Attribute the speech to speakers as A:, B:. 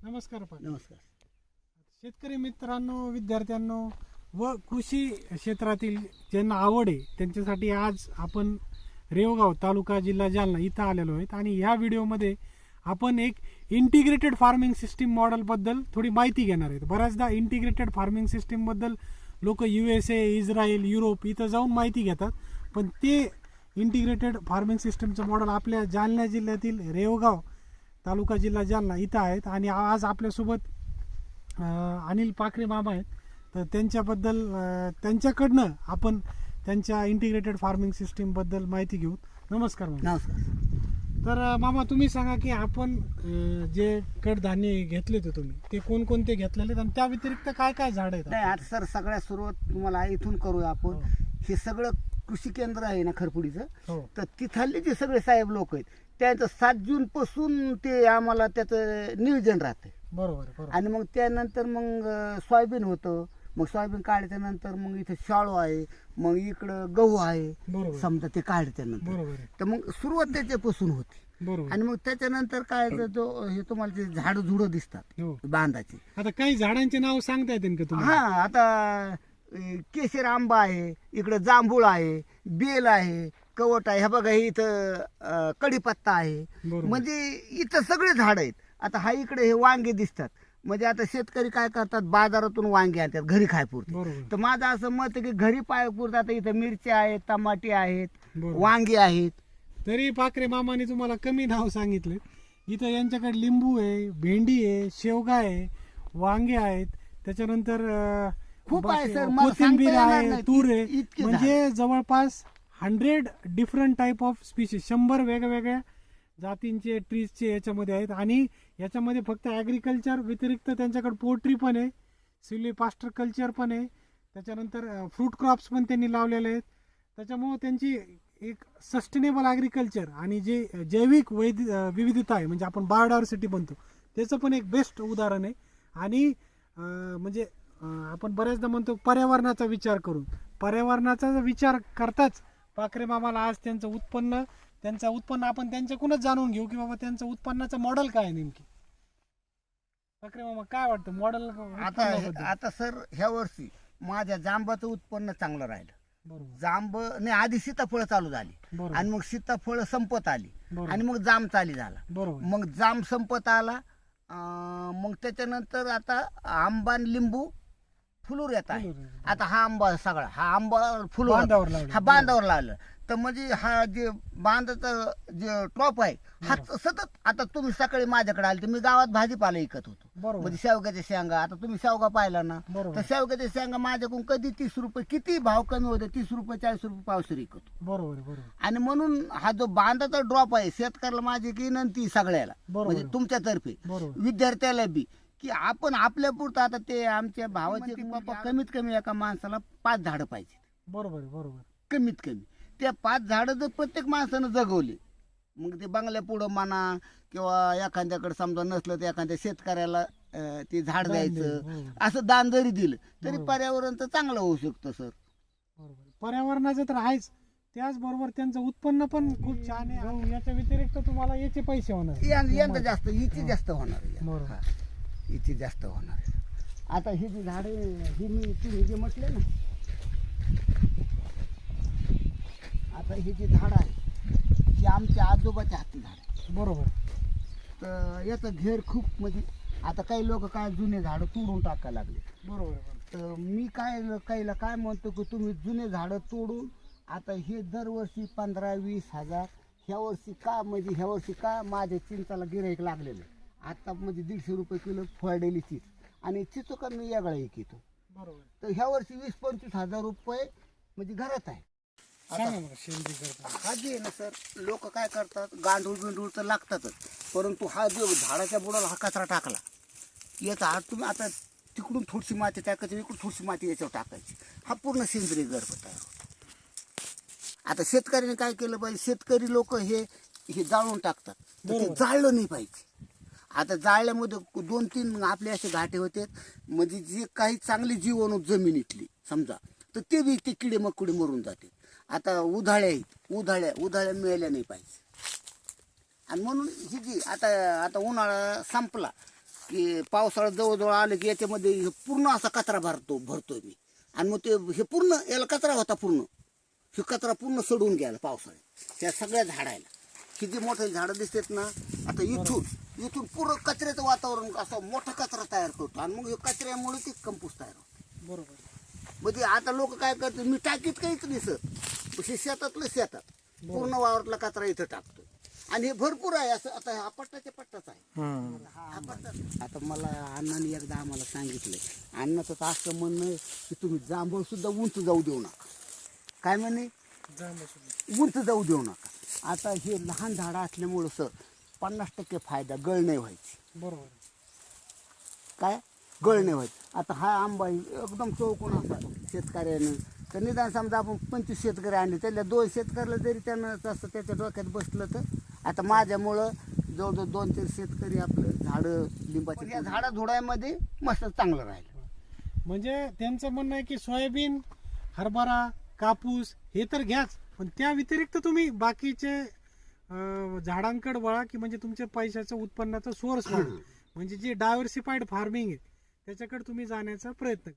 A: नमस्कार पाटील.
B: नमस्कार.
A: शेतकरी मित्रांनो, विद्यार्थ्यांनो व कृषी क्षेत्रातील ज्यांना आवड आहे त्यांच्यासाठी आज आपण रेवगाव तालुका जिल्हा जालना इथं आलेलो आहेत आणि ह्या व्हिडिओमध्ये आपण एक इंटिग्रेटेड फार्मिंग सिस्टीम मॉडेलबद्दल थोडी माहिती घेणार आहेत. बऱ्याचदा इंटिग्रेटेड फार्मिंग सिस्टीमबद्दल लोक USA, इस्रायल, युरोप इथं जाऊन माहिती घेतात, पण ते इंटिग्रेटेड फार्मिंग सिस्टीमचं मॉडेल आपल्या जालना जिल्ह्यातील रेवगाव तालुका जिल्हा जालना इथं आहेत. आणि आज आपल्यासोबत अनिल पाखरे मामा आहेत, तर त्यांच्याबद्दल त्यांच्याकडनं आपण त्यांच्या इंटिग्रेटेड फार्मिंग सिस्टीमबद्दल माहिती घेऊ. नमस्कार मामा.
B: नमस्कार.
A: तर मामा तुम्ही सांगा की आपण जे कडधान्य घेतले होते तुम्ही ते कोणकोणते घेतलेले आणि त्या व्यतिरिक्त काय काय झाड आहेत?
B: नाही आता सर सगळ्यात सुरुवात तुम्हाला इथून करूया आपण.
A: हो.
B: हे सगळं कृषी केंद्र आहे ना खरपुडीचं,
A: हो
B: तर तिथले जे सगळे साहेब लोक आहेत त्यांचं 7 जून पासून ते आम्हाला त्याचं नियोजन राहते.
A: बरोबर बरोबर.
B: आणि मग त्यानंतर मग सोयाबीन होतं, मग सोयाबीन काढल्यानंतर मग इथे शाळू आहे, मग इकडं गहू आहे,
A: बरोबर
B: समजा ते काढल्यानंतर
A: बरोबर आहे.
B: तर मग सुरुवात त्याच्यापासून होती.
A: बरोबर.
B: आणि मग त्याच्यानंतर काय तर जो हे तुम्हाला ते झाड झुडं दिसतात
A: हो.
B: बांधाची.
A: आता काही झाडांचे नाव सांगता येतील का तुम्हाला?
B: हा आता केशर आंबा आहे, इकडे जांभूळ आहे, बेल आहे, कवट आहे, हे बघा हे इथं कडीपत्ता आहे.
A: बरोबर.
B: म्हणजे इथं सगळे झाड आहेत. आता हा इकडे हे वांगे दिसतात, म्हणजे आता शेतकरी काय करतात बाजारातून वांगे आणतात घरी खायपुरते.
A: बरोबर
B: तर माझं असं मत आहे की घरी पायपुरतं आता इथं मिरच्या आहेत, टमाटे आहेत,
A: बरोबर.
B: वांगे आहेत.
A: तरी पाखरे मामाने तुम्हाला कमी नाव सांगितले. इथं यांच्याकडे लिंबू आहे, भेंडी आहे, शेवगा आहे, वांगे आहेत, त्याच्यानंतर
B: खूप आहे
A: बाकी
B: सर, मला
A: कोथिंबीर
B: सांगता येणार
A: आहे,
B: नाही.
A: तूर आहे,
B: इतके
A: म्हणजे जवळपास 100 डिफरंट टाईप ऑफ स्पीशीज, 100 वेगवेगळ्या जातींचे ट्रीजचे याच्यामध्ये आहेत. आणि याच्यामध्ये फक्त ॲग्रिकल्चर व्यतिरिक्त त्यांच्याकडे पोल्ट्री पण आहे, सिल्व्हिपास्टर कल्चर पण आहे, त्याच्यानंतर फ्रूट क्रॉप्स पण त्यांनी लावलेले आहेत. त्याच्यामुळं त्यांची एक सस्टेनेबल ॲग्रिकल्चर आणि जे जैविक विविधता आहे, म्हणजे आपण बायोडायव्हर्सिटी बनतो, त्याचं पण एक बेस्ट उदाहरण आहे. आणि म्हणजे आपण बऱ्याचदा म्हणतो पर्यावरणाचा विचार करून, पर्यावरणाचा विचार करताच पाखरे मामाला आज त्यांचं उत्पन्न आपण त्यांच्याकडूनच जाणून घेऊ की बाबा त्यांचं उत्पन्नाचं मॉडेल काय आहे नेमकी. पाखरे मामा काय वाटतं मॉडेल?
B: आता सर ह्या वर्षी माझ्या जांबाचं उत्पन्न चांगलं राहिलं.
A: बरोबर
B: जांब नाही, आधी सीताफळ चालू झाली
A: बरोबर
B: आणि मग सीताफळ संपत आली
A: बरोबर.
B: आणि मग जाम चाली झाला.
A: बरोबर
B: मग जाम संपत आला, मग त्याच्यानंतर आता आंबा आणि लिंबू फुलूर येत आहे. आता हा आंबा सगळा हा आंबा फुलूर
A: बांधावर लावलं.
B: हा बांधावर लावलं. तर म्हणजे हा जे बांधाचा जे टॉप आहे हा सतत. आता तुम्ही सकाळी माझ्याकडे आले तर मी गावात भाजीपाला विकत होतो,
A: बरोबर
B: म्हणजे शेवग्याच्या शेंगा. आता तुम्ही शेवगा पाहिला ना,
A: बरोबर.
B: तर शेवग्याच्या शेंगा माझ्याकडून कधी 30 रुपये, किती भाव कमी होते, 30 रुपये 40 रुपये पावशेर विकतो.
A: बरोबर बरोबर
B: आणि म्हणून हा जो बांधाचा ड्रॉप आहे शेतकऱ्याला माझी एक विनंती सगळ्याला,
A: बरोबर.
B: म्हणजे तुमच्यातर्फे
A: बरोबर
B: विद्यार्थ्याला बी, की आपण आपल्या पुरतं आता ते आमच्या भावाचे की बाबा कमीत कमी एका माणसाला 5 झाडं पाहिजे,
A: बरोबर बरोबर.
B: कमीत कमी. त्या 5 झाडं जर प्रत्येक माणसानं जगवली, मग ते बंगल्या पुढं म्हणा किंवा एखाद्याकडे समजा नसलं तर एखाद्या शेतकऱ्याला ते झाड
A: दान
B: द्यायचं,
A: दिलं, बरोबर.
B: असं दान जरी दिलं तरी
A: बरोबर.
B: पर्यावरण तर चांगलं होऊ शकतं सर.
A: बरोबर. पर्यावरणाचं तर आहेच, त्याचबरोबर त्यांचं उत्पन्न पण खूप छान आहे. आणि याच्या व्यतिरिक्त तुम्हाला याचे पैसे होणार.
B: यंदा जास्त हिची जास्त होणार आहे.
A: बरोबर.
B: हा, हिची जास्त होणार आहे. आता ही जी झाडे ही मी तुम्ही जे म्हटले ना, आता ही जी झाड आहे ही आमच्या आजोबाच्या हाती झाड आहे.
A: बरोबर
B: तर याचं घेर खूप, म्हणजे आता काही लोक काय जुने झाडं तोडून टाकायला लागले.
A: बरोबर
B: तर मी काहीला काय म्हणतो की तुम्ही जुने झाडं तोडून आता हे दरवर्षी 15-20 हजार ह्या वर्षी का, म्हणजे ह्या वर्षी का माझ्या चिंचाला गिऱ्हाईक लागलेलं आता, म्हणजे 150 रुपये किलो फोडलेली चीज, आणि चिचो का मी वेगळा एक येतो.
A: बरोबर.
B: तर ह्या वर्षी 20-25 हजार रुपये म्हणजे घरात आहे.
A: सांगा मला शेती करता.
B: हा जे आहे ना सर, लोक काय करतात गांडूळ बिंडूळ तर लागतातच, परंतु हा जो झाडाच्या बुडाला हा कचरा टाकला याचा हा तुम्ही आता तिकडून थोडीशी माती टाकायची, इकडून थोडीशी माती याच्यावर टाकायची, हा पूर्ण सेंद्रिय गर्भ तयार होतो. आता शेतकऱ्याने काय केलं पाहिजे, शेतकरी लोक हे जाळून टाकतात, तर ते जाळलं नाही पाहिजे. आता जाळल्यामध्ये 2-3 आपले असे घाटे होते, म्हणजे जे काही चांगली जीवन जमिनीतली समजा, तर ते बी ते किडे मकुडे मरून जाते. आता उधाळ्या आहेत, उधाळ्या मिळाल्या नाही पाहिजे. आणि म्हणून ही जी आता उन्हाळा संपला की पावसाळा जवळजवळ आलं की याच्यामध्ये हे पूर्ण असा कचरा भरतोय मी. आणि मग ते हे पूर्ण याला कचरा होता पूर्ण, हे कचरा पूर्ण सडून गेला पावसाळ्यात त्या सगळ्या झाडायला. किती मोठे झाडं दिसतात ना, आता इथून पुरं कचऱ्याचं वातावरण असं मोठा कचरा तयार करतो आणि मग हे कचऱ्यामुळे ते कंपोस्ट तयार होतं.
A: बरोबर.
B: म्हणजे आता लोक काय करतात, मी टाकीत काहीच दिसत, हे शेतात पूर्ण वावरातला कचरा इथं टाकतो. आणि हे भरपूर आहे असं. आता हा पट्टाच्या पट्टाच आहे. हा पट्टा. आता मला अण्णाने एकदा आम्हाला सांगितलंय, अण्णाचं तर असं म्हणणं आहे की तुम्ही जांभूळ सुद्धा उंच जाऊ देऊ नका. काय म्हणे, उंच जाऊ देऊ नका. आता हे लहान झाडं असल्यामुळं सर 50% फायदा, गळ नाही व्हायची.
A: बरोबर.
B: काय गळ नाही व्हायची. आता हा आंबा एकदम चौकोन असा शेतकऱ्यानं, तर निदान समजा आपण 25 शेतकरी आणले, त्याला 2 शेतकऱ्याला जरी त्यानं तसं त्याच्या डोक्यात बसलं तर, आता माझ्यामुळं जवळजवळ 2-3 शेतकरी आपलं झाडं लिंबाची या झाडाझुडामध्ये मस्त चांगलं राहिलं.
A: म्हणजे त्यांचं म्हणणं आहे की सोयाबीन, हरभरा, कापूस हे तर घ्याच, पण त्या व्यतिरिक्त तुम्ही बाकीचे झाडांकडे वळा, की म्हणजे तुमच्या पैशाचं उत्पन्नाचा सोर्स वाढेल. म्हणजे जे डायव्हर्सिफाईड फार्मिंग आहे त्याच्याकडे तुम्ही जाण्याचा प्रयत्न करा.